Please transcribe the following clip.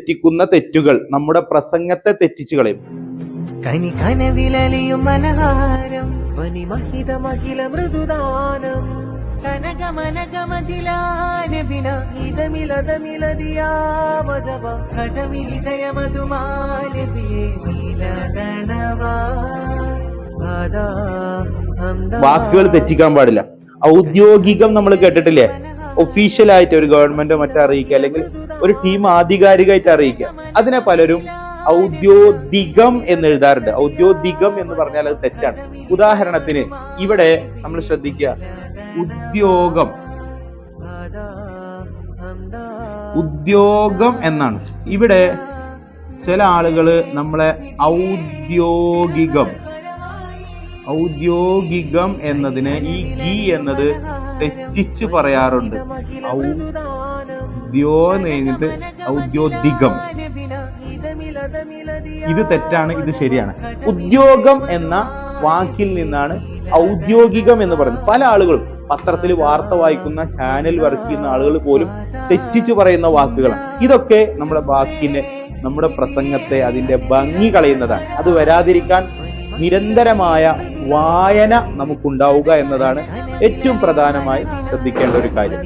തെറ്റിക്കുന്ന തെറ്റുകൾ നമ്മുടെ പ്രസംഗത്തെ തെറ്റിച്ചു കളയും. കനി കനവിലലിയും മനഹാരം വനിമഹിതമഖില മൃദുദാനം കനകമനകമതിലാനബിന ഇതമിലതമിലതിയാ മജവ കടമിലിതയ മധുമാനബിയെ നീലഗണവാ ആദാ ഹംദാ. വാക്കുകൾ തെറ്റിക്കാൻ പാടില്ല. ഔദ്യോഗികം നമ്മൾ കേട്ടിട്ടില്ലേ, ഒഫീഷ്യൽ ആയിട്ട് ഒരു ഗവൺമെന്റോ മറ്റോ അറിയിക്കുക, അല്ലെങ്കിൽ ഒരു ടീം ആധികാരികമായിട്ട് അറിയിക്കുക. അതിനെ പലരും ഔദ്യോഗികം എന്ന് എഴുതാറുണ്ട്. ഔദ്യോഗികം എന്ന് പറഞ്ഞാൽ അത് തെറ്റാണ്. ഉദാഹരണത്തിന് ഇവിടെ നമ്മൾ ശ്രദ്ധിക്കുക, ഉദ്യോഗം എന്നാണ്. ഇവിടെ ചില ആളുകള് നമ്മളെ ഔദ്യോഗികം എന്നതിനെ ഈ ഗി എന്നത് തെറ്റിച്ച് പറയാറുണ്ട്. കഴിഞ്ഞിട്ട് ഔദ്യോഗികം, ഇത് തെറ്റാണ്, ഇത് ശരിയാണ്. ഉദ്യോഗം എന്ന വാക്കിൽ നിന്നാണ് ഔദ്യോഗികം എന്ന് പറയുന്നത്. പല ആളുകളും പത്രത്തിൽ വാർത്ത വായിക്കുന്ന, ചാനൽ വർക്ക് ചെയ്യുന്ന ആളുകൾ പോലും തെറ്റിച്ച് പറയുന്ന വാക്കുകളാണ്. ഇതൊക്കെ നമ്മുടെ വാക്കിനെ, നമ്മുടെ പ്രസംഗത്തെ, അതിന്റെ ഭംഗി കളയുന്നതാണ്. അത് വരാതിരിക്കാൻ നിരന്തരമായ വായന നമുക്കുണ്ടാവുക എന്നതാണ് ഏറ്റവും പ്രധാനമായി ശ്രദ്ധിക്കേണ്ട ഒരു കാര്യം.